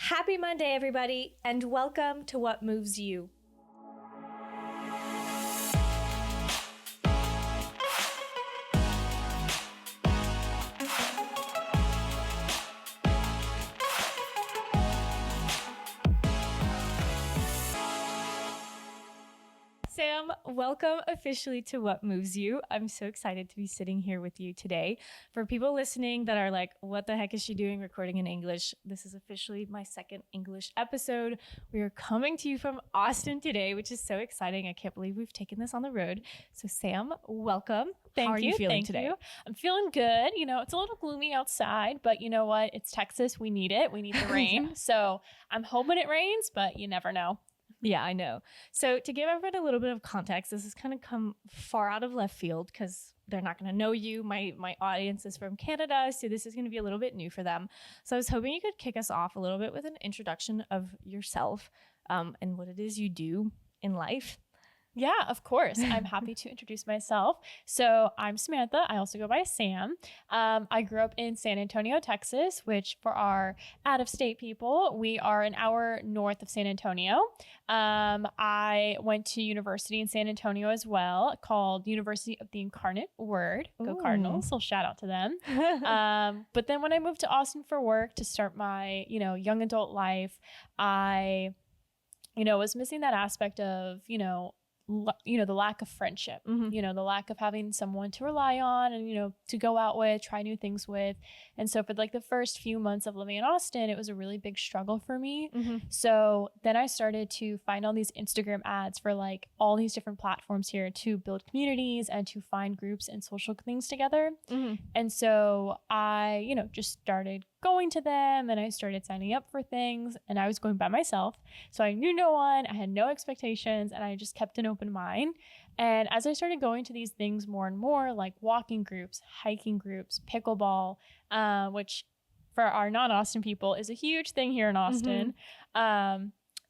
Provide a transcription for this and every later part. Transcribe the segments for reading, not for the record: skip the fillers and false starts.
Happy Monday, everybody, and welcome to What Moves You. Sam, welcome officially to What Moves You. I'm so excited to be sitting here with you today. For people listening that are like, what the heck is she doing recording in English? This is officially my second English episode. We are coming to you from Austin today, which is so exciting. I can't believe we've taken this on the road. So Sam, welcome. How are you feeling today? I'm feeling good. You know, it's a little gloomy outside, but you know what? It's Texas. We need it. We need the rain. Yeah. So I'm hoping it rains, but you never know. Yeah, I know. So to give everyone a little bit of context, this has kind of come far out of left field because they're not going to know you. My audience is from Canada, so this is going to be a little bit new for them. So I was hoping you could kick us off a little bit with an introduction of yourself and what it is you do in life. Yeah, of course. I'm happy to introduce myself. So I'm Samantha. I also go by Sam. I grew up in San Antonio, Texas, which for our out-of-state people, we are an hour north of San Antonio. I went to university in San Antonio as well, called University of the Incarnate Word. Go Cardinals. So shout out to them. But then when I moved to Austin for work to start my, young adult life, I, was missing that aspect of, the lack of friendship, the lack of having someone to rely on and, to go out with, try new things with. And so for like the first few months of living in Austin, it was a really big struggle for me. So then I started to find all these Instagram ads for like all these different platforms here to build communities and to find groups and social things together. And so I, just started going to them and I started signing up for things and I was going by myself. So I knew no one, I had no expectations, and I just kept an open mind. And as I started going to these things more and more, like walking groups, hiking groups, pickleball, which for our non-Austin people is a huge thing here in Austin, I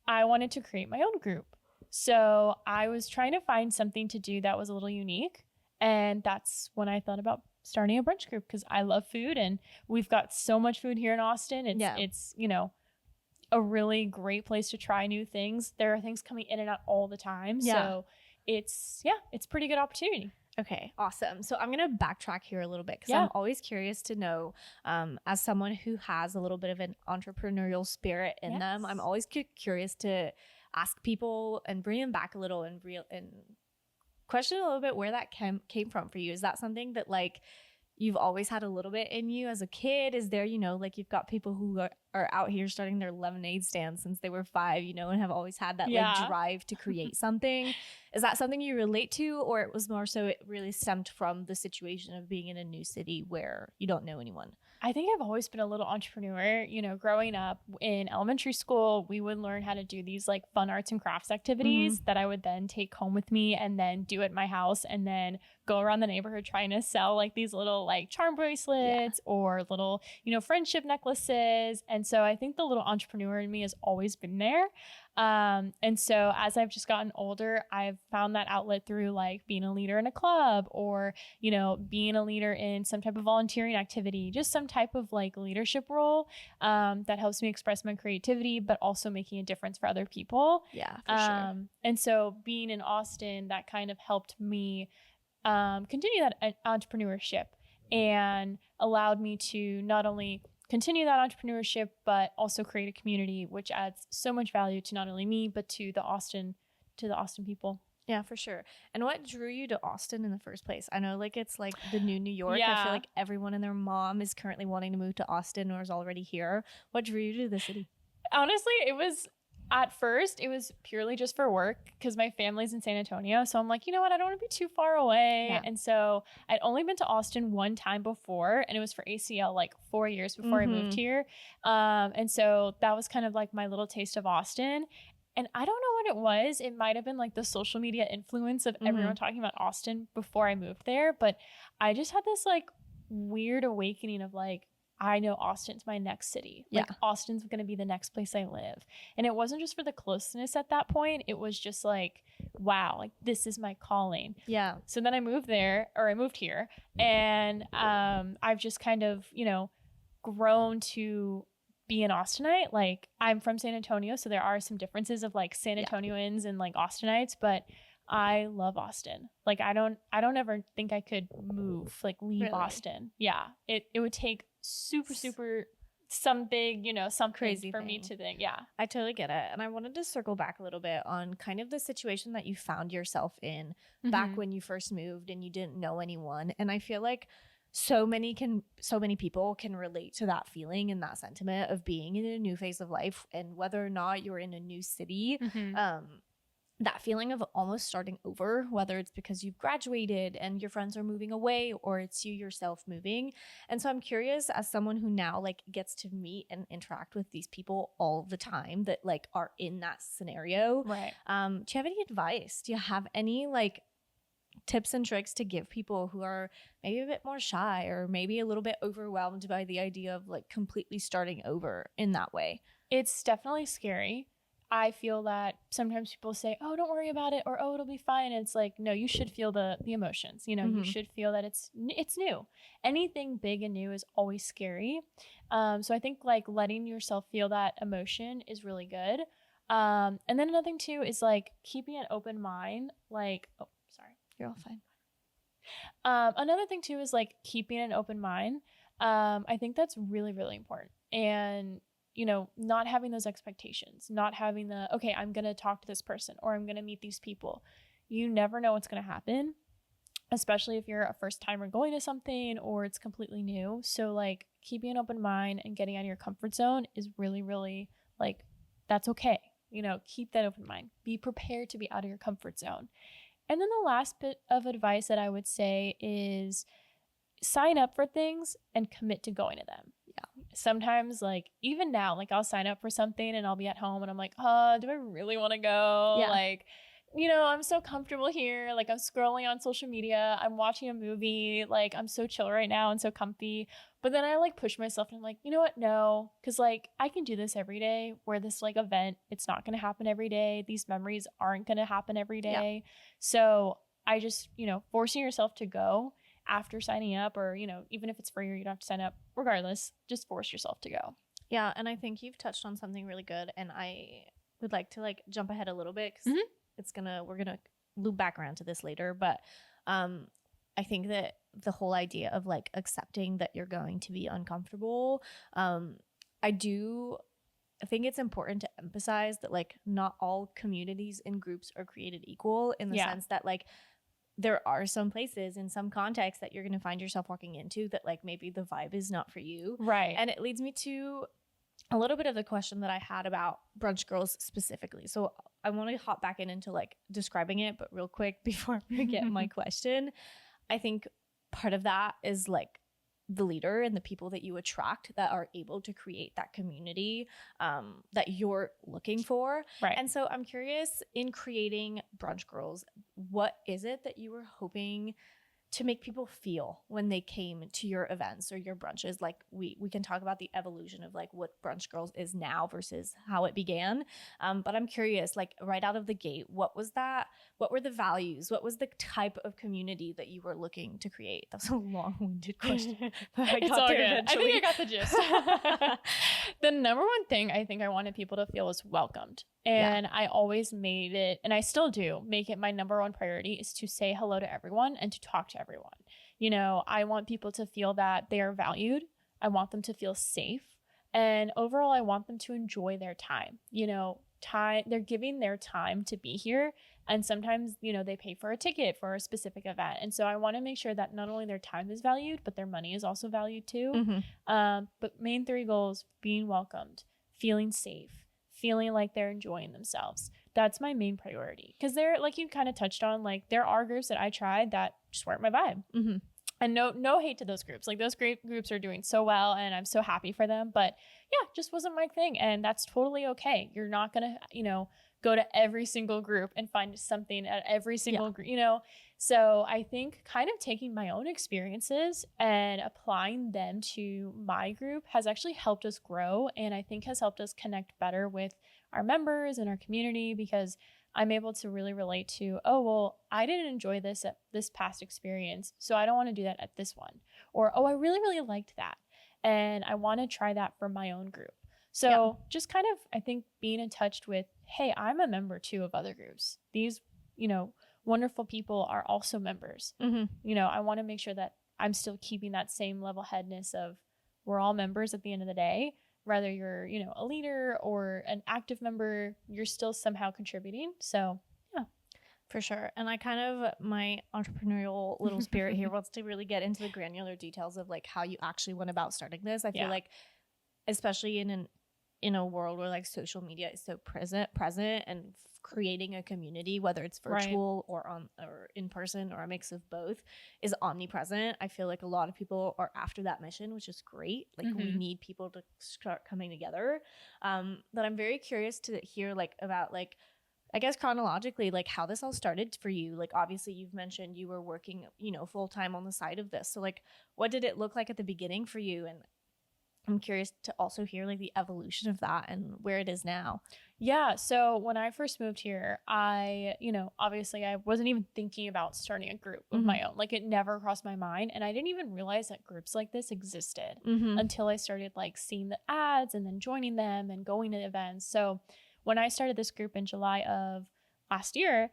wanted to create my own group. So I was trying to find something to do that was a little unique. And that's when I thought about starting a brunch group because I love food and we've got so much food here in Austin. It's a really great place to try new things. There are things coming in and out all the time. Yeah. So it's a pretty good opportunity. Okay, awesome. So I'm going to backtrack here a little bit because I'm always curious to know, as someone who has a little bit of an entrepreneurial spirit in them, I'm always curious to ask people and bring them back a little and question a little bit where that came from for you. Is that something that like you've always had a little bit in you as a kid? Is there, like you've got people who are out here starting their lemonade stand since they were 5, and have always had that like drive to create something. Is that something you relate to, or it was more so it really stemmed from the situation of being in a new city where you don't know anyone? I think I've always been a little entrepreneur. Growing up in elementary school, we would learn how to do these like fun arts and crafts activities that I would then take home with me and then do at my house and then go around the neighborhood trying to sell like these little like charm bracelets or little, friendship necklaces. And so I think the little entrepreneur in me has always been there. And so as I've just gotten older, I've found that outlet through like being a leader in a club or, being a leader in some type of volunteering activity, just some type of like leadership role, that helps me express my creativity, but also making a difference for other people. Yeah, for sure. And so being in Austin, that kind of helped me, continue that entrepreneurship and allowed me to not only continue that entrepreneurship, but also create a community, which adds so much value to not only me, but to the Austin people. Yeah, for sure. And what drew you to Austin in the first place? I know like it's like the new New York. Yeah. I feel like everyone and their mom is currently wanting to move to Austin or is already here. What drew you to the city? Honestly, at first, it was purely just for work because my family's in San Antonio. So I'm like, you know what? I don't want to be too far away. Yeah. And so I'd only been to Austin one time before, and it was for ACL like 4 years before I moved here. And so that was kind of like my little taste of Austin. And I don't know what it was. It might have been like the social media influence of everyone talking about Austin before I moved there. But I just had this like weird awakening of like, I know Austin's my next city. Like Austin's going to be the next place I live. And it wasn't just for the closeness at that point. It was just like, wow, like this is my calling. Yeah. So then I moved here and I've just kind of, grown to be an Austinite. Like, I'm from San Antonio, so there are some differences of like San Antonians and like Austinites, but I love Austin. Like, I don't ever think I could move, like leave Austin. Yeah. It would take super some big, some crazy for thing. me to think. Yeah. I totally get it. And I wanted to circle back a little bit on kind of the situation that you found yourself in back when you first moved and you didn't know anyone. And I feel like so many people can relate to that feeling and that sentiment of being in a new phase of life, and whether or not you're in a new city, that feeling of almost starting over, whether it's because you've graduated and your friends are moving away, or it's you yourself moving. And so I'm curious, as someone who now like gets to meet and interact with these people all the time that like are in that scenario, right? Do you have any advice? Do you have any like tips and tricks to give people who are maybe a bit more shy or maybe a little bit overwhelmed by the idea of like completely starting over in that way? It's definitely scary. I feel that sometimes people say, oh, don't worry about it, or oh, it'll be fine. And it's like, no, you should feel the emotions. You should feel that it's new. Anything big and new is always scary. So I think like letting yourself feel that emotion is really good. And then another thing too is like keeping an open mind. Like, oh, sorry, you're all fine. Another thing too is like keeping an open mind. I think that's really, really important. And not having those expectations, not having okay, I'm going to talk to this person or I'm going to meet these people. You never know what's going to happen, especially if you're a first timer going to something or it's completely new. So like keeping an open mind and getting out of your comfort zone is really, really like, that's okay. Keep that open mind. Be prepared to be out of your comfort zone. And then the last bit of advice that I would say is sign up for things and commit to going to them. Sometimes like even now, like I'll sign up for something and I'll be at home and I'm like, oh, do I really want to go? Yeah. Like, I'm so comfortable here. Like I'm scrolling on social media. I'm watching a movie. Like I'm so chill right now and so comfy. But then I like push myself and I'm like, you know what? No, because like I can do this every day. Where this like event, it's not going to happen every day. These memories aren't going to happen every day. Yeah. So I just, forcing yourself to go after signing up, or even if it's free or you don't have to sign up, regardless, just force yourself to go. Yeah, and I think you've touched on something really good, and I would like to like jump ahead a little bit because we're gonna loop back around to this later, but I think that the whole idea of like accepting that you're going to be uncomfortable, I think it's important to emphasize that like not all communities and groups are created equal, in the sense that like there are some places in some contexts that you're going to find yourself walking into that like maybe the vibe is not for you. Right. And it leads me to a little bit of the question that I had about brunch girls specifically. So I want to hop back into like describing it, but real quick before I forget my question. I think part of that is like the leader and the people that you attract that are able to create that community that you're looking for. Right. And so I'm curious, in creating Brunch Girls, what is it that you were hoping to make people feel when they came to your events or your brunches? Like we can talk about the evolution of like what Brunch Girls is now versus how it began. But I'm curious, like right out of the gate, what was that? What were the values? What was the type of community that you were looking to create? That was a long-winded question. But It's all good. I think I got the gist. The number one thing I think I wanted people to feel was welcomed. And I always made it, and I still do, make it my number one priority is to say hello to everyone and to talk to everyone. I want people to feel that they are valued. I want them to feel safe. And overall, I want them to enjoy their time. They're giving their time to be here. And sometimes, they pay for a ticket for a specific event. And so I want to make sure that not only their time is valued, but their money is also valued too. But main three goals: being welcomed, feeling safe, feeling like they're enjoying themselves. That's my main priority. Because they're, like you kind of touched on, like there are groups that I tried that just weren't my vibe. And no hate to those groups. Like those great groups are doing so well and I'm so happy for them. But yeah, just wasn't my thing. And that's totally okay. You're not going to, go to every single group and find something at every single group, So I think kind of taking my own experiences and applying them to my group has actually helped us grow. And I think has helped us connect better with our members and our community, because I'm able to really relate to, oh, well, I didn't enjoy this at this past experience, so I don't want to do that at this one. Or, oh, I really, really liked that, and I want to try that for my own group. So just kind of, I think, being in touch with, hey, I'm a member too of other groups. These, wonderful people are also members. I want to make sure that I'm still keeping that same level headedness of we're all members at the end of the day. Whether you're, a leader or an active member, you're still somehow contributing. So yeah. For sure. And I kind of, my entrepreneurial little spirit here wants to really get into the granular details of like how you actually went about starting this. I feel like, especially in a world where like social media is so present and creating a community, whether it's virtual or in person or a mix of both, is omnipresent. I feel like a lot of people are after that mission, which is great. Like we need people to start coming together. But I'm very curious to hear like about like, I guess chronologically, like how this all started for you. Like obviously you've mentioned you were working, full time on the side of this. So like what did it look like at the beginning for you? And I'm curious to also hear like the evolution of that and where it is now. Yeah. So when I first moved here, I, obviously I wasn't even thinking about starting a group of my own. Like it never crossed my mind. And I didn't even realize that groups like this existed until I started like seeing the ads and then joining them and going to events. So when I started this group in July of last year,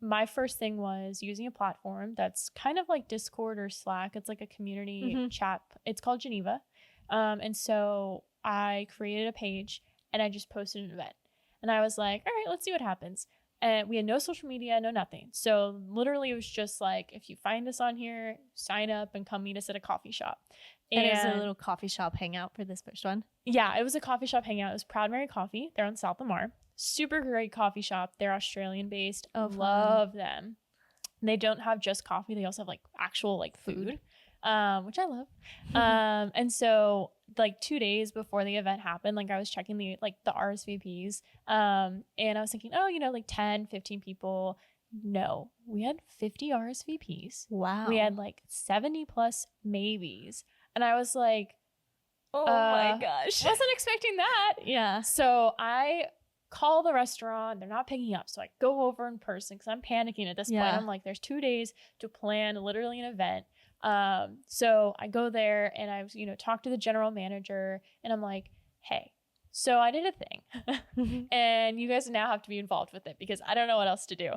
my first thing was using a platform that's kind of like Discord or Slack. It's like a community chat. It's called Geneva. And so I created a page and I just posted an event. And I was like, all right, let's see what happens. And we had no social media, no nothing. So literally it was just like, if you find us on here, sign up and come meet us at a coffee shop. And it was a little coffee shop hangout for this first one? Yeah, it was a coffee shop hangout. It was Proud Mary Coffee. They're on South Lamar. Super great coffee shop. They're Australian based. Oh, love them. They don't have just coffee. They also have like actual like food, which I love. And so like 2 days before the event happened, like I was checking the RSVPs, and I was thinking, like 10, 15 people. No, we had 50 RSVPs. Wow. We had like 70 plus maybes. And I was like, oh my gosh. Wasn't expecting that. Yeah. So I call the restaurant. They're not picking up. So I go over in person because I'm panicking at this point. I'm like, there's 2 days to plan literally an event. So I go there and I, talk to the general manager and I'm like, hey, so I did a thing and you guys now have to be involved with it because I don't know what else to do.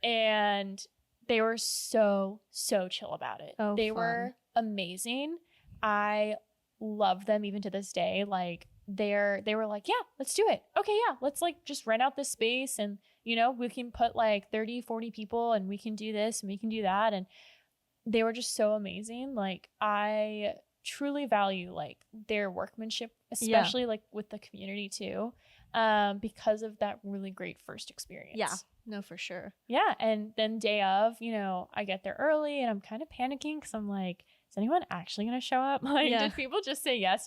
And they were so chill about it. They were amazing. I love them even to this day. Like they were like, yeah, let's do it. Okay. Yeah. Let's like just rent out this space and, we can put like 30, 40 people and we can do this and we can do that. And they were just so amazing. Like I truly value like their workmanship, especially like with the community too, because of that really great first experience. Yeah, no, for sure. Yeah. And then day of, I get there early and I'm kind of panicking because I'm like, is anyone actually going to show up? Like, did people just say yes,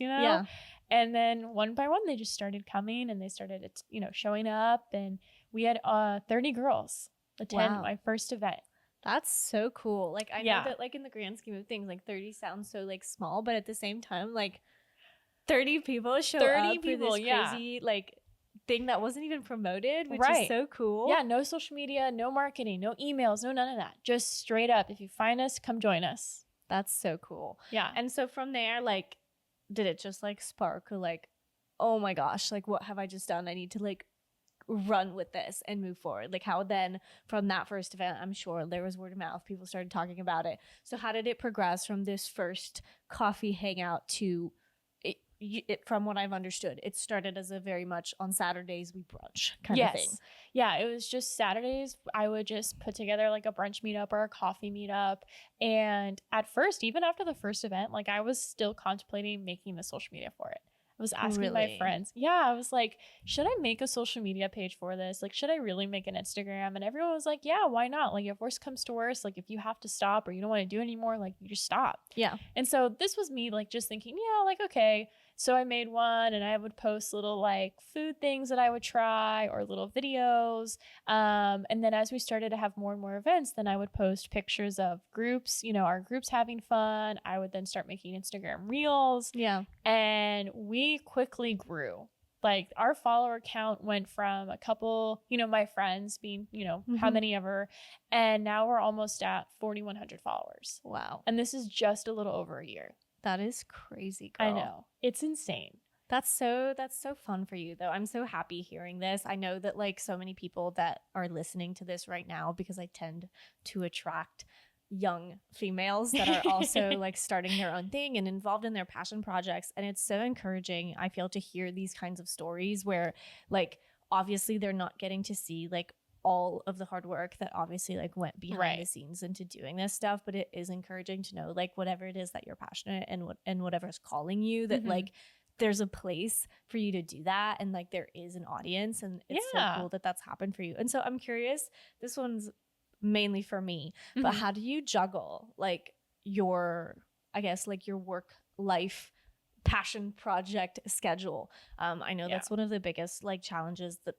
Yeah. And then one by one, they just started coming and they started, showing up and we had 30 girls attend my first event. That's so cool. Like I know that like in the grand scheme of things, like 30 sounds so like small, but at the same time, like 30 people show 30 up people, for this crazy like thing that wasn't even promoted, which is so cool. Yeah, no social media, no marketing, no emails, no none of that. Just straight up, if you find us, come join us. That's so cool. Yeah. And so from there, like, did it just like spark or like, oh my gosh, like what have I just done? I need to like run with this and move forward. Like how then from that first event, I'm sure there was word of mouth, people started talking about it. So how did it progress from this first coffee hangout to it from what I've understood, it started as a very much on Saturdays we brunch kind of thing. Yeah, it was just Saturdays. I would just put together like a brunch meetup or a coffee meetup. And at first, even after the first event, like I was still contemplating making the social media for it. I was asking my friends. Yeah, I was like, should I make a social media page for this? Like, should I really make an Instagram? And everyone was like, yeah, why not? Like, if worst comes to worst, like if you have to stop or you don't want to do anymore, like you just stop. Yeah. And so this was me like just thinking, yeah, like, okay. So I made one and I would post little like food things that I would try or little videos. And then as we started to have more and more events, then I would post pictures of groups, our groups having fun. I would then start making Instagram reels. Yeah. And we quickly grew. Like our follower count went from a couple, my friends being, how many ever. And now we're almost at 4,100 followers. Wow. And this is just a little over a year. That is crazy, girl. I know. It's insane. That's so fun for you though. I'm so happy hearing this. I know that like so many people that are listening to this right now, because I tend to attract young females that are also like starting their own thing and involved in their passion projects. And it's so encouraging, I feel, to hear these kinds of stories where like obviously they're not getting to see like all of the hard work that obviously like went behind the scenes into doing this stuff, but it is encouraging to know like whatever it is that you're passionate and whatever's calling you, that like there's a place for you to do that, and like there is an audience, and it's so cool that that's happened for you. And so I'm curious, this one's mainly for me, but how do you juggle like your, I guess like your work life passion project schedule? I know that's one of the biggest like challenges that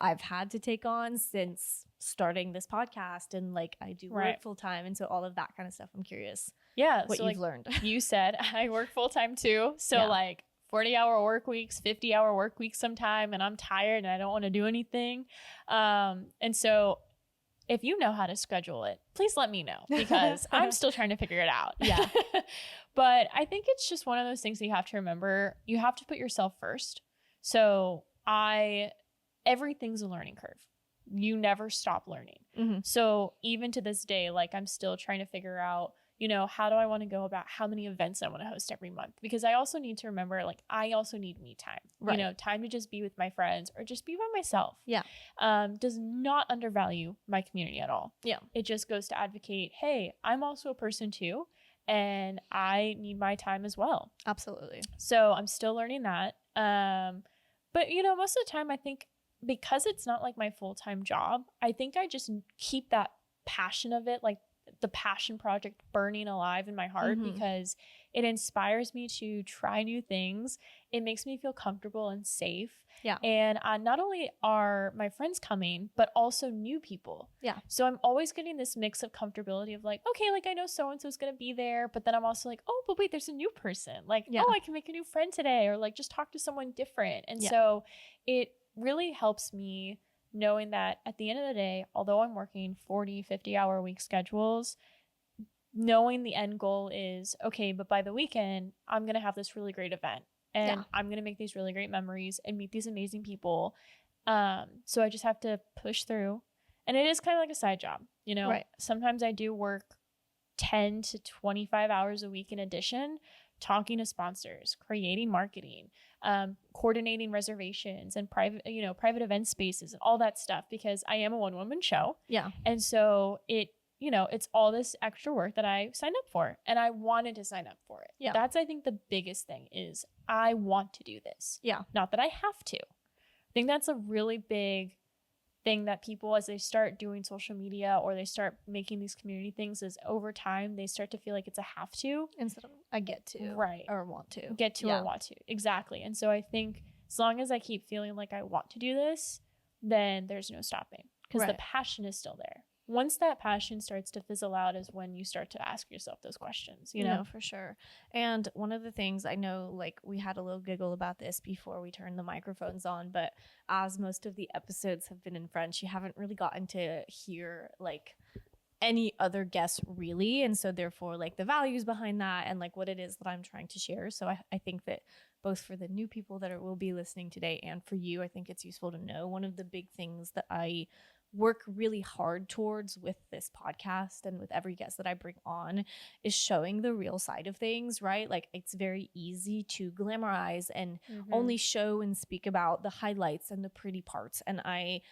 I've had to take on since starting this podcast, and like I do work full time, and so all of that kind of stuff. I'm curious what you've learned. You said I work full time too, so like 40-hour work weeks, 50-hour work weeks sometime, and I'm tired and I don't want to do anything. And so if you know how to schedule it, please let me know, because I'm still trying to figure it out. Yeah. But I think it's just one of those things that you have to remember. You have to put yourself first. So everything's a learning curve. You never stop learning. So even to this day, like I'm still trying to figure out, you know, how do I want to go about how many events I want to host every month? Because I also need to remember, like, I also need me time, you know, time to just be with my friends or just be by myself. Yeah. Does not undervalue my community at all. Yeah. It just goes to advocate, hey, I'm also a person too, and I need my time as well. Absolutely. So I'm still learning that. But, you know, most of the time I think because it's not like my full-time job, I think I just keep that passion of it, like the passion project, burning alive in my heart, because it inspires me to try new things. It makes me feel comfortable and safe. Yeah. And not only are my friends coming, but also new people. Yeah. So I'm always getting this mix of comfortability of like, okay, like I know so-and-so's going to be there, but then I'm also like, oh, but wait, there's a new person. Like, oh, I can make a new friend today, or like just talk to someone different. And so it really helps me knowing that at the end of the day, although I'm working 40, 50-hour week schedules, knowing the end goal is, okay, but by the weekend, I'm going to have this really great event, and I'm going to make these really great memories and meet these amazing people. So I just have to push through. And it is kind of like a side job, you know? Sometimes I do work 10 to 25 hours a week in addition, talking to sponsors, creating marketing, coordinating reservations and private event spaces and all that stuff, because I am a one-woman show. Yeah. And so it's all this extra work that I signed up for, and I wanted to sign up for it. Yeah. That's, I think, the biggest thing is I want to do this. Yeah. Not that I have to. I think that's a really big thing that people, as they start doing social media or they start making these community things, is over time they start to feel like it's a have to instead of I get to, or want to or want to. Exactly. And so I think as long as I keep feeling like I want to do this, then there's no stopping, because the passion is still there. Once that passion starts to fizzle out is when you start to ask yourself those questions, you know? No, for sure. And one of the things I know, like we had a little giggle about this before we turned the microphones on, but as most of the episodes have been in French, you haven't really gotten to hear like any other guests really. And so therefore like the values behind that and like what it is that I'm trying to share. So I think that both for the new people that will be listening today and for you, I think it's useful to know one of the big things that I work really hard towards with this podcast and with every guest that I bring on is showing the real side of things, right? Like it's very easy to glamorize and only show and speak about the highlights and the pretty parts. And I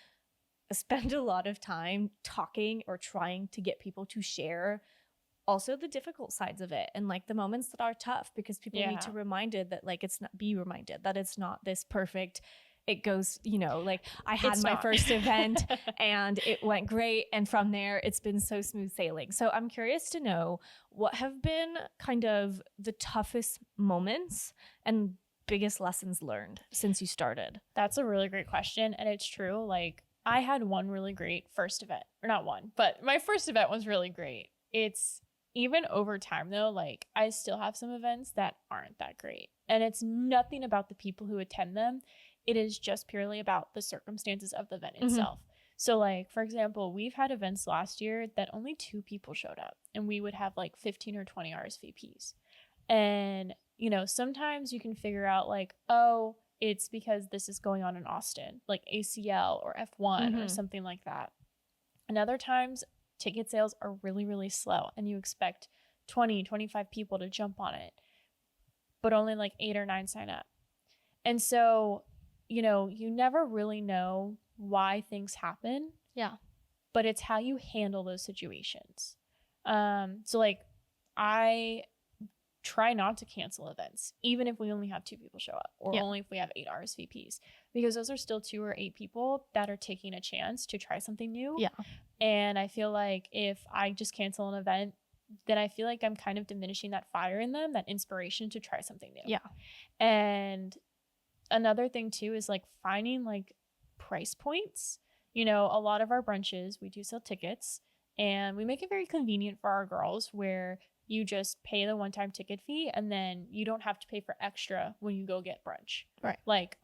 spend a lot of time talking or trying to get people to share also the difficult sides of it and like the moments that are tough, because people need to be reminded that it's not this perfect. It goes, you know, like I had my first event and it went great. And from there, it's been so smooth sailing. So I'm curious to know what have been kind of the toughest moments and biggest lessons learned since you started? That's a really great question. And it's true. Like I had one really great first event, or not one, but my first event was really great. It's even over time though, like I still have some events that aren't that great. And it's nothing about the people who attend them. It is just purely about the circumstances of the event itself. So like, for example, we've had events last year that only 2 people showed up and we would have like 15 or 20 RSVPs. And, you know, sometimes you can figure out like, oh, it's because this is going on in Austin, like ACL or F1 or something like that. And other times ticket sales are really, really slow and you expect 20, 25 people to jump on it, but only like 8 or 9 sign up. And so, you know, you never really know why things happen. Yeah. But it's how you handle those situations. So like I try not to cancel events, even if we only have 2 people show up or only if we have 8 RSVPs, because those are still 2 or 8 people that are taking a chance to try something new. Yeah. And I feel like if I just cancel an event, then I feel like I'm kind of diminishing that fire in them, that inspiration to try something new. Yeah. And another thing too is like finding like price points. You know, a lot of our brunches, we do sell tickets and we make it very convenient for our girls where you just pay the one-time ticket fee and then you don't have to pay for extra when you go get brunch. Right. Like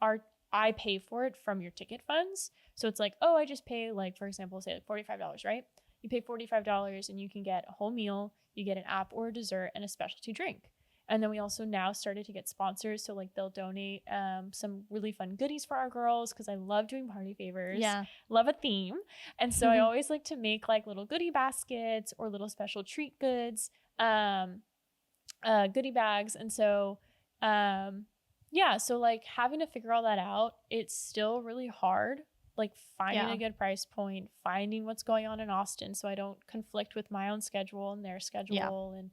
I pay for it from your ticket funds. So it's like, oh, I just pay like, for example, say like $45, right? You pay $45 and you can get a whole meal, you get an app or a dessert and a specialty drink. And then we also now started to get sponsors. So like they'll donate some really fun goodies for our girls because I love doing party favors. Yeah. Love a theme. And so I always like to make like little goodie baskets or little special treat goods, goodie bags. And so, yeah, so like having to figure all that out, it's still really hard. Like finding a good price point, finding what's going on in Austin so I don't conflict with my own schedule and their schedule. And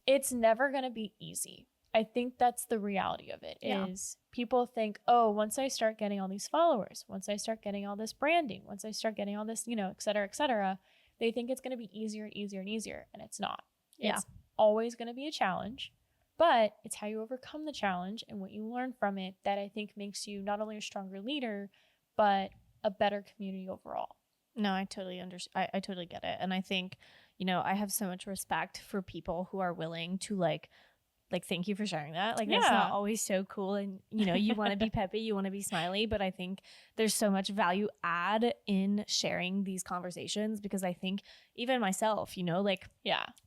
it's never going to be easy. I think that's the reality of it is people think, oh, once I start getting all these followers, once I start getting all this branding, once I start getting all this, you know, et cetera, they think it's going to be easier and easier and easier. And it's not. It's always going to be a challenge, but it's how you overcome the challenge and what you learn from it that I think makes you not only a stronger leader, but a better community overall. No, I totally understand. I totally get it. And I think, you know, I have so much respect for people who are willing to like, thank you for sharing that. Like, it's not always so cool. And, you know, you want to be peppy, you want to be smiley, but I think there's so much value add in sharing these conversations because I think even myself, you know, like,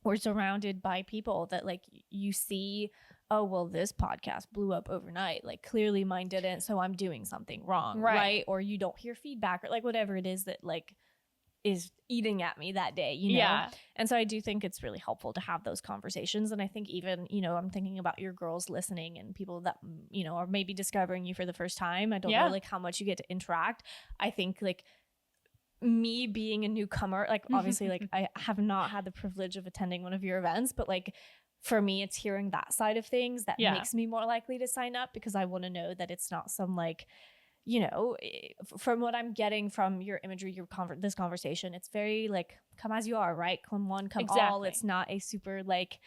we're surrounded by people that like you see, oh, well, this podcast blew up overnight. Like clearly mine didn't. So I'm doing something wrong. Right. Or you don't hear feedback or like whatever it is that like is eating at me that day, you know? Yeah. And so I do think it's really helpful to have those conversations. And I think even, you know, I'm thinking about your girls listening and people that, you know, are maybe discovering you for the first time. I don't know like how much you get to interact. I think like me being a newcomer, like obviously like I have not had the privilege of attending one of your events, but like for me, it's hearing that side of things that makes me more likely to sign up because I want to know that it's not some like, you know, from what I'm getting from your imagery, this conversation, it's very like, come as you are, right? Come one, come all. It's not a super like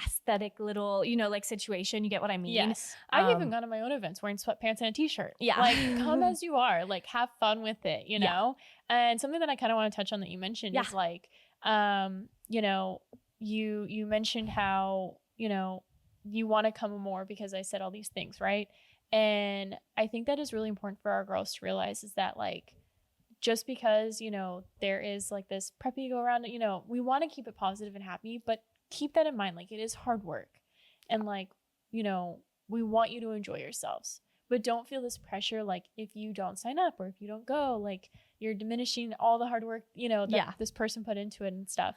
aesthetic little, you know, like situation. You get what I mean? Yes. I've even gone to my own events wearing sweatpants and a t-shirt. Yeah. Like come as you are, like have fun with it, you know? And something that I kind of want to touch on that you mentioned is like, you know, you mentioned how, you know, you want to come more because I said all these things, right? And I think that is really important for our girls to realize is that like, just because, you know, there is like this preppy go around, you know, we want to keep it positive and happy, but keep that in mind. Like it is hard work and like, you know, we want you to enjoy yourselves, but don't feel this pressure. Like if you don't sign up or if you don't go, like you're diminishing all the hard work, you know, that this person put into it and stuff.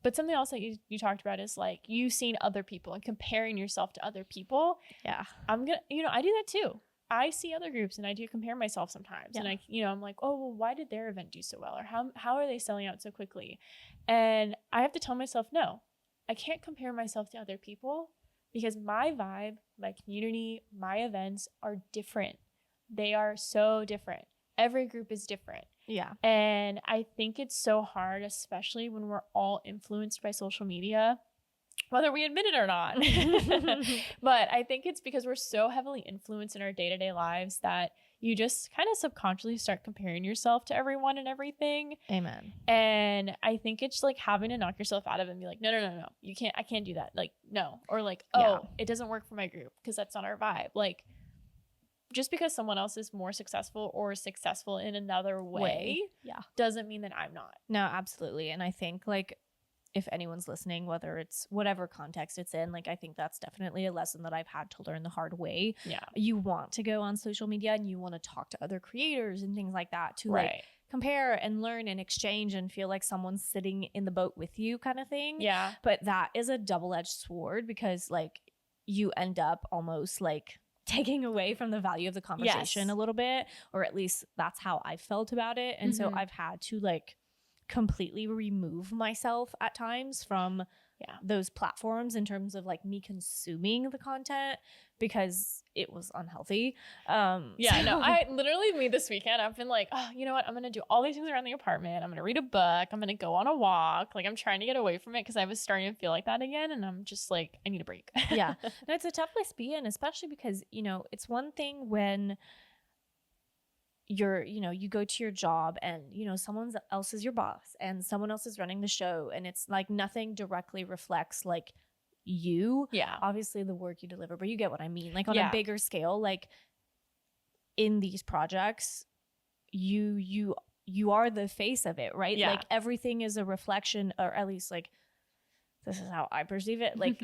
But something else that you talked about is like you seeing other people and comparing yourself to other people. Yeah. I do that too. I see other groups and I do compare myself sometimes. And I, you know, I'm like, oh, well, why did their event do so well? Or how are they selling out so quickly? And I have to tell myself, no, I can't compare myself to other people because my vibe, my community, my events are different. They are so different. Every group is different. Yeah. And I think it's so hard, especially when we're all influenced by social media, whether we admit it or not. But I think it's because we're so heavily influenced in our day-to-day lives that you just kind of subconsciously start comparing yourself to everyone and everything. Amen. And I think it's like having to knock yourself out of it and be like, no, I can't do that. Like, no. Or like, it doesn't work for my group because that's not our vibe. Like, just because someone else is more successful or successful in another way doesn't mean that I'm not. No, absolutely. And I think like if anyone's listening, whether it's whatever context it's in, like I think that's definitely a lesson that I've had to learn the hard way. Yeah. You want to go on social media and you want to talk to other creators and things like that to like compare and learn and exchange and feel like someone's sitting in the boat with you kind of thing. Yeah. But that is a double-edged sword because like you end up almost like taking away from the value of the conversation a little bit, or at least that's how I felt about it. And so I've had to like completely remove myself at times from those platforms in terms of like me consuming the content because it was unhealthy. No, I literally, me this weekend, I've been like, oh, you know what? I'm going to do all these things around the apartment. I'm going to read a book. I'm going to go on a walk. Like I'm trying to get away from it because I was starting to feel like that again. And I'm just like, I need a break. No, it's a tough place to be in, especially because, you know, it's one thing when you go to your job and, you know, someone else is your boss and someone else is running the show and it's like nothing directly reflects like you. Obviously the work you deliver, but you get what I mean. Like on a bigger scale, like in these projects, you are the face of it, right? Like everything is a reflection, or at least like this is how I perceive it. Like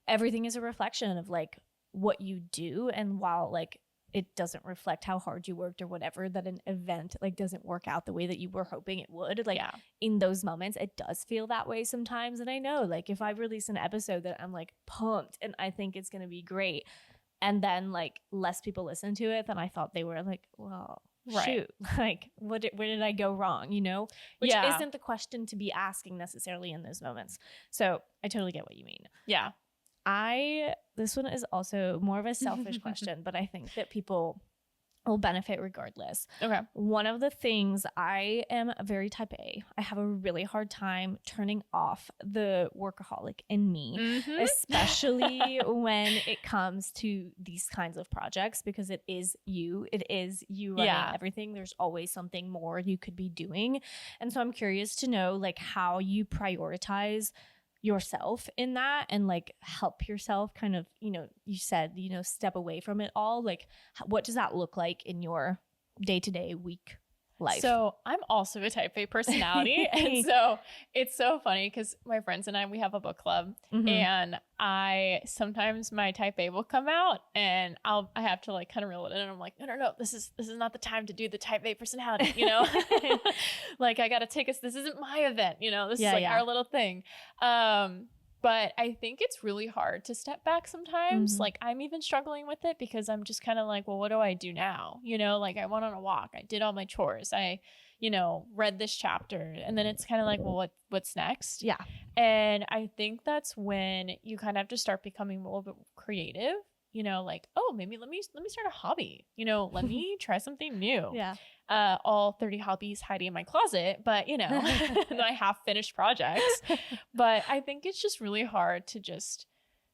everything is a reflection of like what you do. And while like it doesn't reflect how hard you worked or whatever, that an event like doesn't work out the way that you were hoping it would. Like in those moments, it does feel that way sometimes. And I know like if I release an episode that I'm like pumped and I think it's going to be great, and then like less people listen to it than I thought they were, like, well, shoot, like where did I go wrong? You know, which isn't the question to be asking necessarily in those moments. So I totally get what you mean. This one is also more of a selfish question, but I think that people will benefit regardless. Okay. One of the things, I am very type A. I have a really hard time turning off the workaholic in me, especially when it comes to these kinds of projects, because it is you running everything. There's always something more you could be doing. And so I'm curious to know like how you prioritize yourself in that and like help yourself kind of, you know, you said, you know, step away from it all. Like what does that look like in your day-to-day week life? So I'm also a type A personality. And so it's so funny because my friends and I, we have a book club and sometimes my type A will come out and I have to like kind of reel it in. And I'm like, no, this is not the time to do the type A personality, you know, like I got to take us. This isn't my event, you know, this is like our little thing. But I think it's really hard to step back sometimes. Like I'm even struggling with it because I'm just kind of like, well, what do I do now? You know, like I went on a walk, I did all my chores, I, you know, read this chapter, and then it's kind of like, well, what's next? And I think that's when you kind of have to start becoming a little bit creative. You know, like, oh, maybe let me start a hobby. You know, let me try something new. All 30 hobbies hiding in my closet, but you know, my half finished projects. But I think it's just really hard to just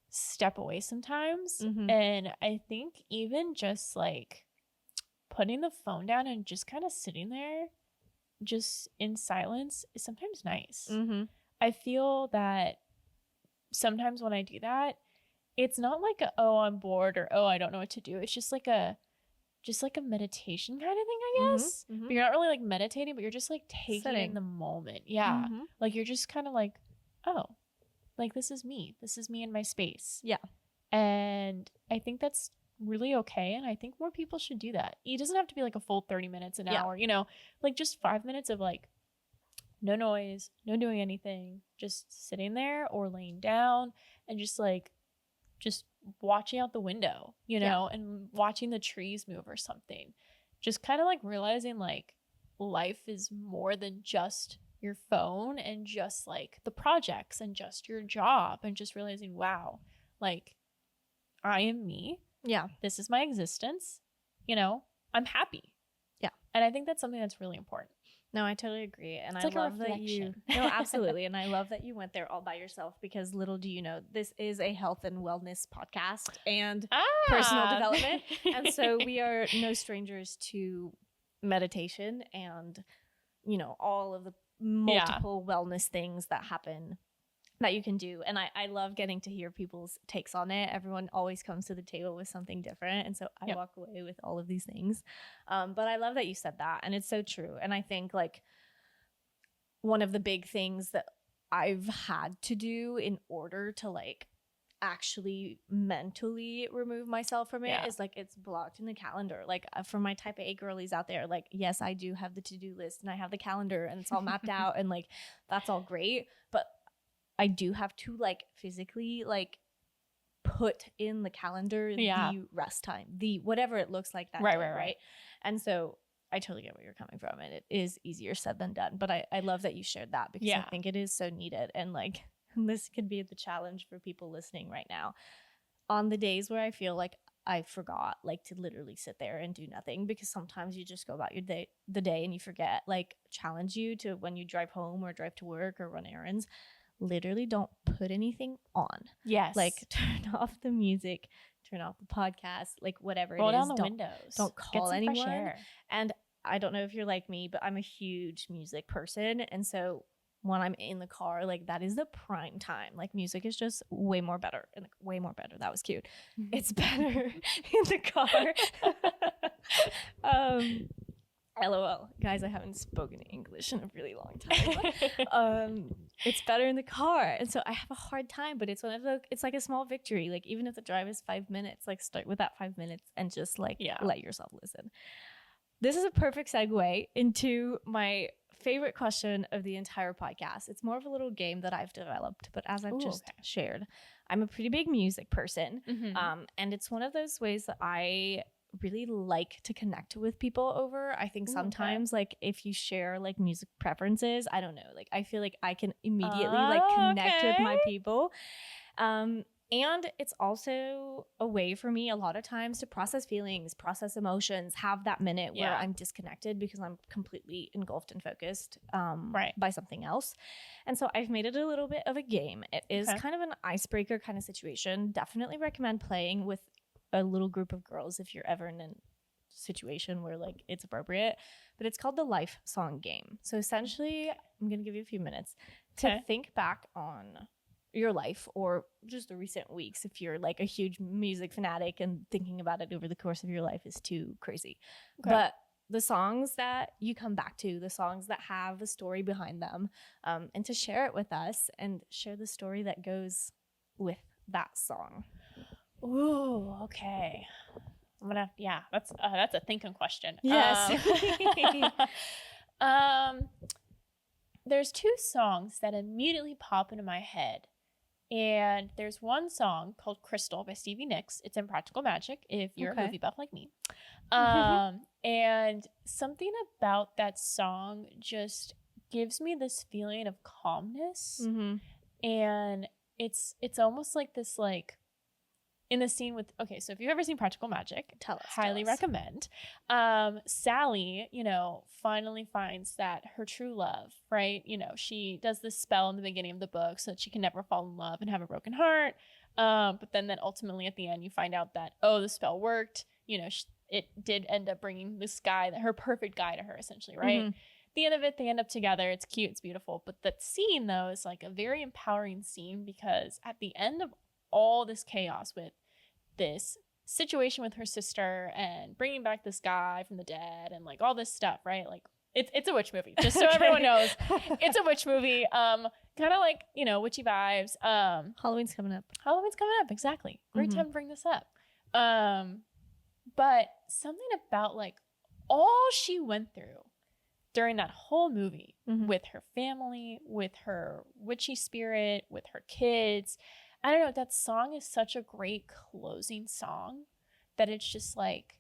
step away sometimes. And I think even just like putting the phone down and just kind of sitting there just in silence is sometimes nice. I feel that sometimes when I do that, it's not like oh, I'm bored or oh, I don't know what to do. It's just like a meditation kind of thing, I guess. But you're not really like meditating, but you're just like taking in the moment. Like you're just kind of like, oh, like this is me in my space. And I think that's really okay, and I think more people should do that. It doesn't have to be like a full 30 minutes an hour, you know, like just 5 minutes of like no noise, no doing anything, just sitting there or laying down and just watching out the window, you know, and watching the trees move or something. Just kind of like realizing like life is more than just your phone and just like the projects and just your job, and just realizing, wow, like I am me. This is my existence. You know, I'm happy. And I think that's something that's really important. No, I totally agree. And I love that you, no, absolutely. And I love that you went there all by yourself, because little do you know, this is a health and wellness podcast and personal development. And so we are no strangers to meditation and, you know, all of the multiple wellness things that happen that you can do. And I love getting to hear people's takes on it. Everyone always comes to the table with something different. And so I walk away with all of these things. But I love that you said that. And it's so true. And I think like one of the big things that I've had to do in order to like actually mentally remove myself from it is like it's blocked in the calendar. Like for my type A girlies out there, like yes, I do have the to-do list and I have the calendar and it's all mapped out and like that's all great, but I do have to like physically like put in the calendar the rest time, the whatever it looks like that day, right? And so I totally get where you're coming from, and it is easier said than done, but I love that you shared that because I think it is so needed. And like this could be the challenge for people listening right now on the days where I feel like I forgot like to literally sit there and do nothing, because sometimes you just go about your the day and you forget. Like challenge you to, when you drive home or drive to work or run errands, literally don't put anything on. Yes. Like turn off the music, turn off the podcast, like whatever Roll it is. Down the windows. Don't call anyone. And I don't know if you're like me, but I'm a huge music person. And so when I'm in the car, like that is the prime time. Like music is just way more better. And like, way more better. That was cute. It's better in the car. LOL. Guys, I haven't spoken English in a really long time. It's better in the car. And so I have a hard time, but it's one of the, it's like a small victory. Like even if the drive is 5 minutes, like start with that 5 minutes and just like let yourself listen. This is a perfect segue into my favorite question of the entire podcast. It's more of a little game that I've developed, but as I've shared, I'm a pretty big music person. And it's one of those ways that I really like to connect with people over. I think sometimes like if you share like music preferences, I don't know, like I feel like I can immediately like connect with my people. And it's also a way for me a lot of times to process feelings, process emotions, have that minute where I'm disconnected because I'm completely engulfed and focused by something else. And so I've made it a little bit of a game. It is kind of an icebreaker kind of situation. Definitely recommend playing with a little group of girls if you're ever in a situation where like it's appropriate. But it's called the life song game. So essentially, I'm going to give you a few minutes to think back on your life or just the recent weeks if you're like a huge music fanatic and thinking about it over the course of your life is too crazy. But the songs that you come back to, the songs that have a story behind them, and to share it with us and share the story that goes with that song. Ooh, okay. I'm gonna that's a thinking question. Yes. There's two songs that immediately pop into my head. And there's one song called Crystal by Stevie Nicks. It's in Practical Magic if you're a movie buff like me. And something about that song just gives me this feeling of calmness. And it's almost like this, like in the scene with, so if you've ever seen Practical Magic, highly recommend. Sally, finally finds that her true love, right? She does this spell in the beginning of the book so that she can never fall in love and have a broken heart. But then ultimately at the end, you find out that, the spell worked. It did end up bringing this guy, her perfect guy to her, essentially, right? At the end of it, they end up together. It's cute. It's beautiful. But that scene, though, is like a very empowering scene because at the end of all this chaos with this situation with her sister and bringing back this guy from the dead and like all this stuff, right? Like it's a witch movie, just so everyone knows. It's a witch movie, kind of like, witchy vibes. Halloween's coming up, exactly. Great time to bring this up. But something about like all she went through during that whole movie with her family, with her witchy spirit, with her kids, I don't know, that song is such a great closing song that it's just like,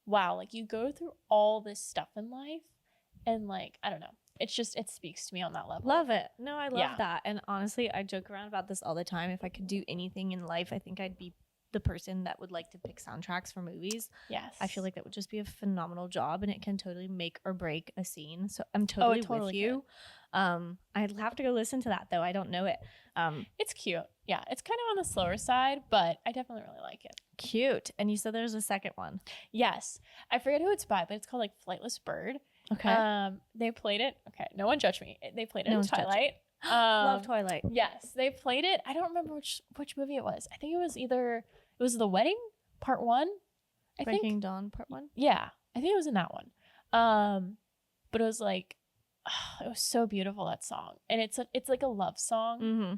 wow, like you go through all this stuff in life and like, I don't know, it's just, it speaks to me on that level. Love it. No, I love that. And honestly, I joke around about this all the time. If I could do anything in life, I think I'd be the person that would like to pick soundtracks for movies. Yes. I feel like that would just be a phenomenal job and it can totally make or break a scene. So I'm totally with you. I'd have to go listen to that though. I don't know it. It's cute. Yeah. It's kind of on the slower side, but I definitely really like it. Cute. And you said there's a second one. Yes. I forget who it's by, but it's called like Flightless Bird. Okay. They played it. Okay. No one judge me. They played it in Twilight. Love Twilight. Yes. They played it. I don't remember which movie it was. I think it was The Wedding Part 1. Breaking Dawn Part 1. Yeah. I think it was in that one. But it was like it was so beautiful, that song. And it's like a love song. Mm-hmm.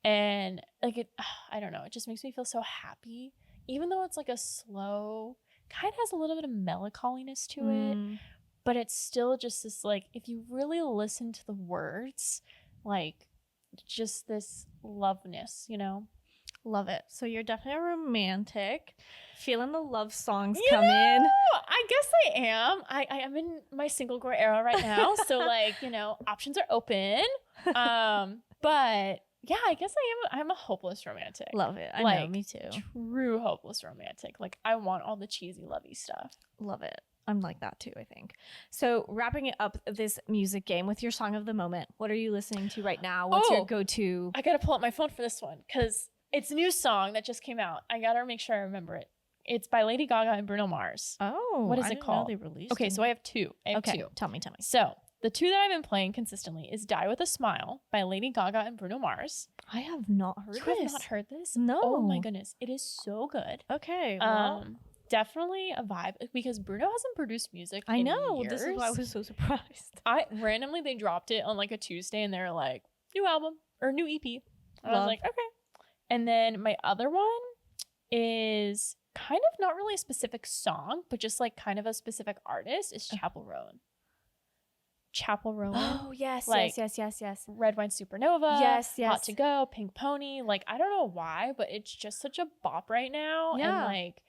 And like I don't know, it just makes me feel so happy, even though it's like a slow, kind of has a little bit of melancholiness to it, but it's still just this, like, if you really listen to the words, like, just this loveness, you know. Love it. So you're definitely a romantic, feeling the love songs You come in. I guess I am. I am in my single girl era right now, so like, you know, options are open. But yeah, I guess I'm a hopeless romantic. Love it. I like, know, me too. True hopeless romantic. Like, I want all the cheesy, lovey stuff. Love it. I'm like that too, I think. So wrapping it up, this music game with your song of the moment, what are you listening to right now? What's your go-to? I gotta pull up my phone for this one because it's a new song that just came out. I gotta make sure I remember it. It's by Lady Gaga and Bruno Mars. Oh, what is it called? They released. Okay, so I have two. Okay, tell me. So the two that I've been playing consistently is "Die with a Smile" by Lady Gaga and Bruno Mars. I have not heard this. You have not heard this? No. Oh my goodness, it is so good. Okay. Well. Definitely a vibe because Bruno hasn't produced music. I know. in years. This is why I was so surprised. Randomly they dropped it on like a Tuesday and they're like, new album or new EP. And I was like, okay. And then my other one is kind of not really a specific song, but just like kind of a specific artist is Chapel Roan. Chapel Roan. Oh, yes, like, yes. Red Wine Supernova. Yes. Hot to Go, Pink Pony. Like, I don't know why, but it's just such a bop right now. Yeah. And like,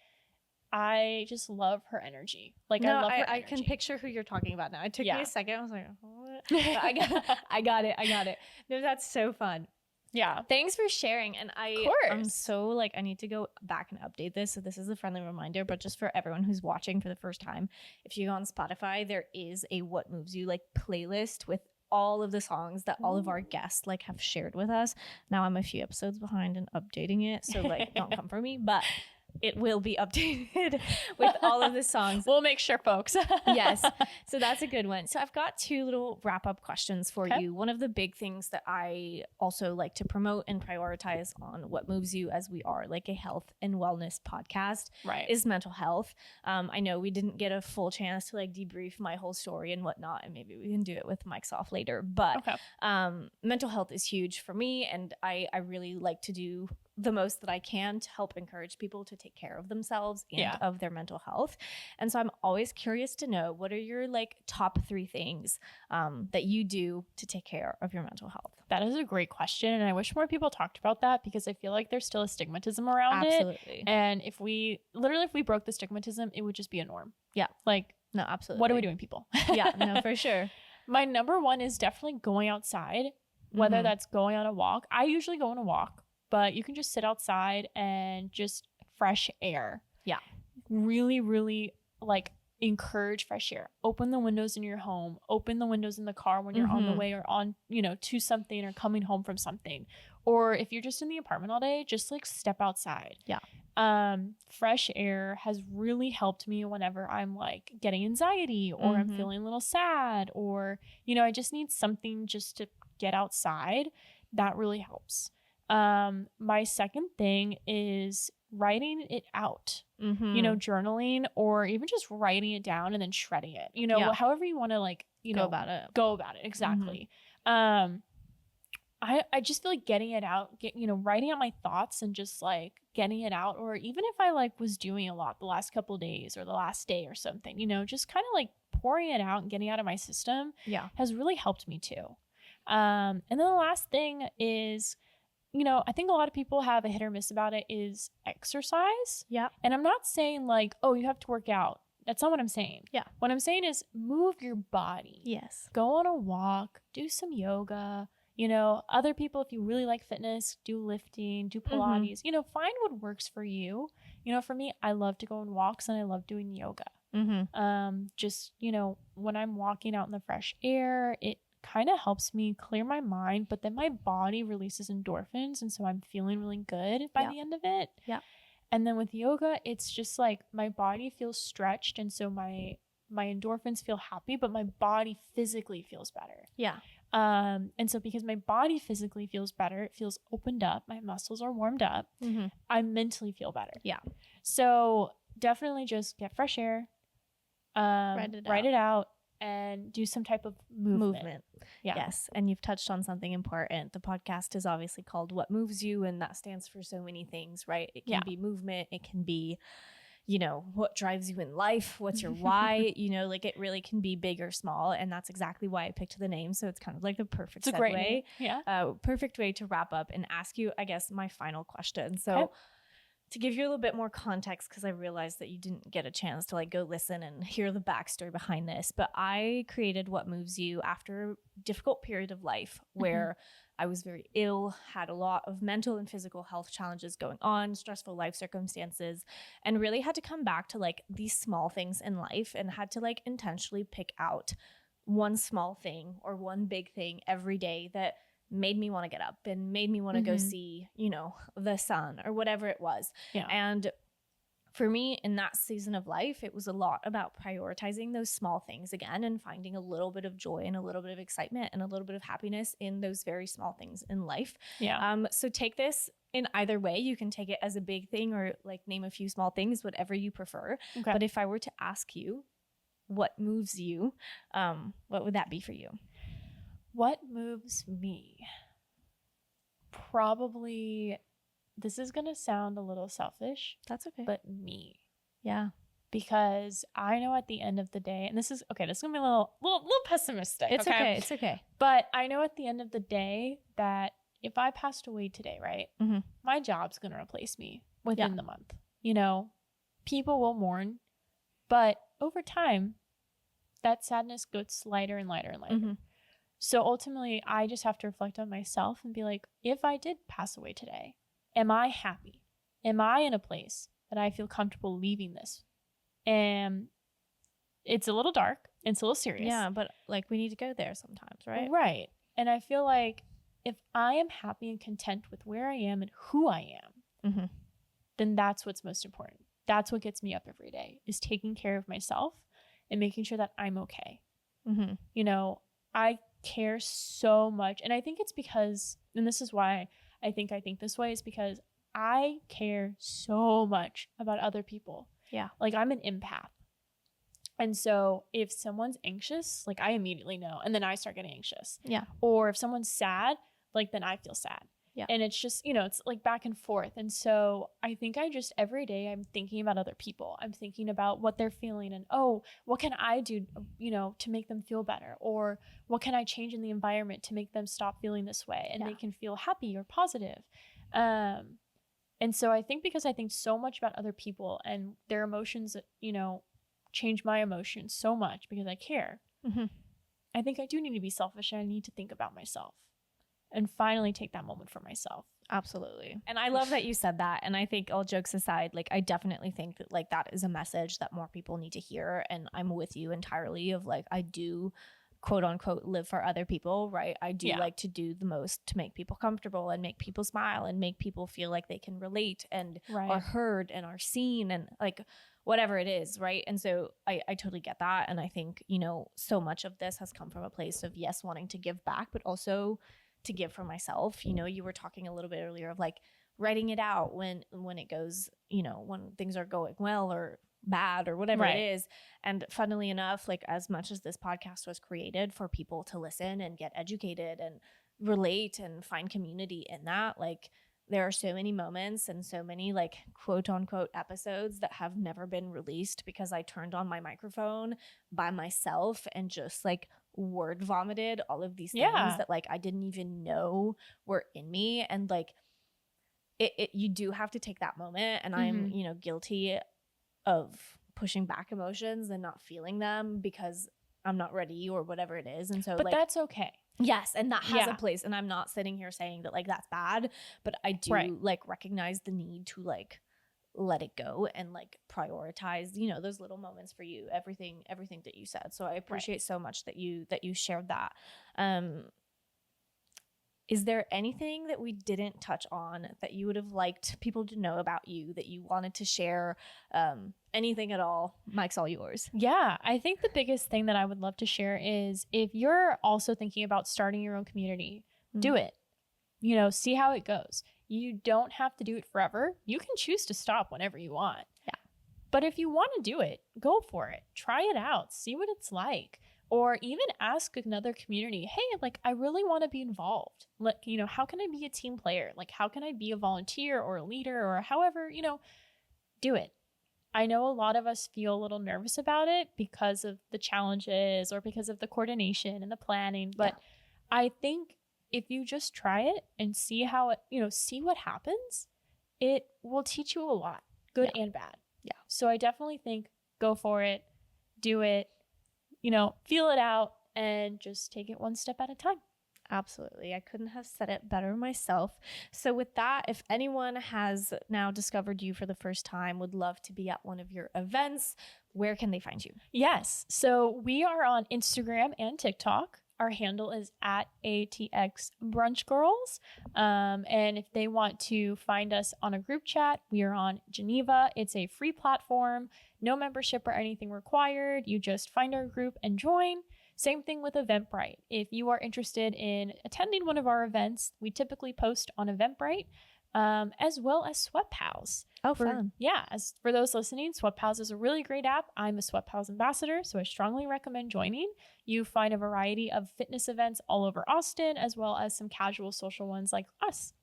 I just love her energy. Like, I love her energy. I can picture who you're talking about now. It took me a second. I was like, what? But I got it. No, that's so fun. Yeah. Thanks for sharing. And I'm so like, I need to go back and update this. So this is a friendly reminder, but just for everyone who's watching for the first time, if you go on Spotify, there is a What Moves You like playlist with all of the songs that all of our guests like have shared with us. Now I'm a few episodes behind in updating it. So like, don't come for me, but it will be updated with all of the songs. We'll make sure, folks. Yes. So that's a good one. So I've got two little wrap-up questions for you. One of the big things that I also like to promote and prioritize on What Moves You, as we are like a health and wellness podcast, is mental health. I know we didn't get a full chance to like debrief my whole story and whatnot, and maybe we can do it with mics off later. But mental health is huge for me, and I really like to do the most that I can to help encourage people to take care of themselves and of their mental health. And so I'm always curious to know, what are your like top 3 things that you do to take care of your mental health? That is a great question. And I wish more people talked about that because I feel like there's still a stigmatism around it. And if we broke the stigmatism, it would just be a norm. Yeah. Like, no, absolutely. What are we doing, people? Yeah, no, for sure. My number one is definitely going outside, whether that's going on a walk. I usually go on a walk, but you can just sit outside and just fresh air. Yeah. Really, really like encourage fresh air. Open the windows in your home. Open the windows in the car when you're on the way or on, to something or coming home from something. Or if you're just in the apartment all day, just like step outside. Yeah. Fresh air has really helped me whenever I'm like getting anxiety or I'm feeling a little sad or, I just need something just to get outside. That really helps. My second thing is writing it out, journaling or even just writing it down and then shredding it, however you want to like, go about it. Exactly. I just feel like getting it out, writing out my thoughts and just like getting it out. Or even if I like was doing a lot the last couple of days or the last day or something, just kind of like pouring it out and getting out of my system has really helped me too. And then the last thing is, I think a lot of people have a hit or miss about it is exercise. Yeah. And I'm not saying like, oh, you have to work out. That's not what I'm saying. Yeah. What I'm saying is move your body. Yes. Go on a walk, do some yoga. Other people, if you really like fitness, do lifting, do Pilates, find what works for you. For me, I love to go on walks and I love doing yoga. Just, when I'm walking out in the fresh air, it kind of helps me clear my mind, but then my body releases endorphins. And so I'm feeling really good by the end of it. Yeah. And then with yoga, it's just like my body feels stretched. And so my endorphins feel happy, but my body physically feels better. Yeah. And so because my body physically feels better, it feels opened up, my muscles are warmed up, I mentally feel better. Yeah. So definitely just get fresh air, write it out, and do some type of movement. Yeah. Yes. And you've touched on something important. The podcast is obviously called What Moves You, and that stands for so many things, right? It can be movement. It can be, you know, what drives you in life? What's your why? You know, like it really can be big or small. And that's exactly why I picked the name. So it's kind of like the perfect segue. Great name. Yeah. Perfect way to wrap up and ask you, I guess, my final question. So to give you a little bit more context, because I realized that you didn't get a chance to like go listen and hear the backstory behind this, but I created What Moves You after a difficult period of life where I was very ill, had a lot of mental and physical health challenges going on, stressful life circumstances, and really had to come back to like these small things in life and had to like intentionally pick out one small thing or one big thing every day that made me want to get up and made me want to go see, you know, the sun or whatever it was. Yeah. And for me in that season of life, it was a lot about prioritizing those small things again and finding a little bit of joy and a little bit of excitement and a little bit of happiness in those very small things in life. Yeah. So take this in either way. You can take it as a big thing or like name a few small things, whatever you prefer. Okay. But if I were to ask you what moves you, what would that be for you? What moves me? Probably, this is going to sound a little selfish. That's okay. But me. Yeah. Because I know at the end of the day, and this is going to be a little pessimistic. It's okay. It's okay. But I know at the end of the day that if I passed away today, right, my job's going to replace me within the month. You know, people will mourn, but over time, that sadness gets lighter and lighter and lighter. So ultimately, I just have to reflect on myself and be like, if I did pass away today, am I happy? Am I in a place that I feel comfortable leaving this? And it's a little dark. It's a little serious. Yeah, but like we need to go there sometimes, right? Right. And I feel like if I am happy and content with where I am and who I am, then that's what's most important. That's what gets me up every day, is taking care of myself and making sure that I'm okay. You know, I care so much. And I think it's because, and this is why I think this way, is because I care so much about other people. Yeah. Like I'm an empath. And so if someone's anxious, like I immediately know, and then I start getting anxious. Yeah. Or if someone's sad, like then I feel sad. Yeah. And it's just, you know, it's like back and forth. And so I think I just every day I'm thinking about other people. I'm thinking about what they're feeling and, oh, what can I do, you know, to make them feel better? Or what can I change in the environment to make them stop feeling this way and they can feel happy or positive? And so I think because I think so much about other people and their emotions, you know, change my emotions so much because I care. I think I do need to be selfish and I need to think about myself and finally take that moment for myself. Absolutely. And I love that you said that. And I think, all jokes aside, like I definitely think that like that is a message that more people need to hear. And I'm with you entirely of like, I do quote unquote live for other people, right? I do like to do the most to make people comfortable and make people smile and make people feel like they can relate and are heard and are seen and like whatever it is, right? And so I totally get that. And I think, you know, so much of this has come from a place of, yes, wanting to give back, but also to give for myself. You know, you were talking a little bit earlier of like writing it out when it goes, you know, when things are going well or bad or whatever it is. And funnily enough, like as much as this podcast was created for people to listen and get educated and relate and find community in that, like there are so many moments and so many like quote unquote episodes that have never been released because I turned on my microphone by myself and just like word vomited all of these things that like I didn't even know were in me. And like it you do have to take that moment. And I'm, you know, guilty of pushing back emotions and not feeling them because I'm not ready or whatever it is. And so but like that's okay. Yes. And that has a place. And I'm not sitting here saying that like that's bad, but I do like recognize the need to like let it go and like prioritize, you know, those little moments for you, everything that you said. So I appreciate so much that you shared that. Is there anything that we didn't touch on that you would have liked people to know about you, that you wanted to share? Anything at all? Mike's all yours. Yeah, I think the biggest thing that I would love to share is if you're also thinking about starting your own community, do it. You know, see how it goes. You don't have to do it forever. You can choose to stop whenever you want. Yeah. But if you want to do it, go for it. Try it out. See what it's like. or even ask another community, hey, like, I really want to be involved. Like, you know, how can I be a team player? Like, how can I be a volunteer or a leader or however, you know, do it. I know a lot of us feel a little nervous about it because of the challenges or because of the coordination and the planning. But I think if you just try it and see how it, you know, see what happens, it will teach you a lot, good and bad. Yeah. So I definitely think go for it, do it, you know, feel it out and just take it one step at a time. Absolutely. I couldn't have said it better myself. So with that, if anyone has now discovered you for the first time, would love to be at one of your events, where can they find you? Yes. So we are on Instagram and TikTok. Our handle is at ATX Brunch Girls. And if they want to find us on a group chat, we are on Geneva. It's a free platform, no membership or anything required. You just find our group and join. Same thing with Eventbrite. If you are interested in attending one of our events, we typically post on Eventbrite, as well as SwepHouse. Oh, fun. Yeah, as for those listening, SwepHouse is a really great app. I'm a SwepHouse ambassador, so I strongly recommend joining. You find a variety of fitness events all over Austin, as well as some casual social ones like us.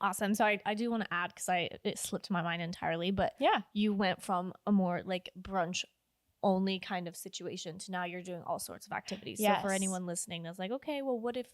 Awesome. So I do want to add, because it slipped my mind entirely, but yeah, you went from a more like brunch only kind of situation to now you're doing all sorts of activities. Yes. So for anyone listening that's like, okay, well, what if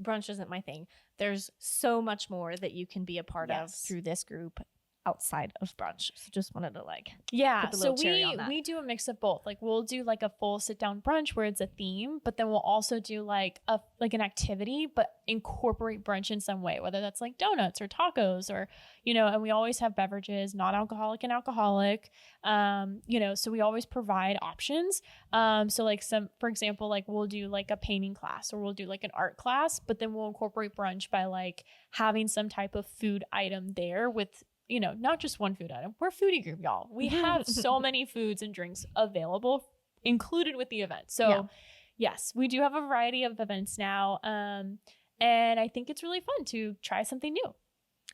brunch isn't my thing? There's so much more that you can be a part of through this group outside of brunch. So just wanted to like put the little cherry on that. We do a mix of both. Like we'll do like a full sit down brunch where it's a theme, but then we'll also do like an activity but incorporate brunch in some way, whether that's like donuts or tacos or, you know, and we always have beverages, non-alcoholic and alcoholic, you know, so we always provide options. So like for example, like we'll do like a painting class or we'll do like an art class, but then we'll incorporate brunch by like having some type of food item there with, you know, not just one food item. We're a foodie group, y'all. We have so many foods and drinks available included with the event. So yes, we do have a variety of events now. And I think it's really fun to try something new.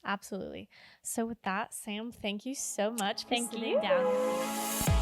Absolutely. So with that, Sam, thank you so much for sitting down.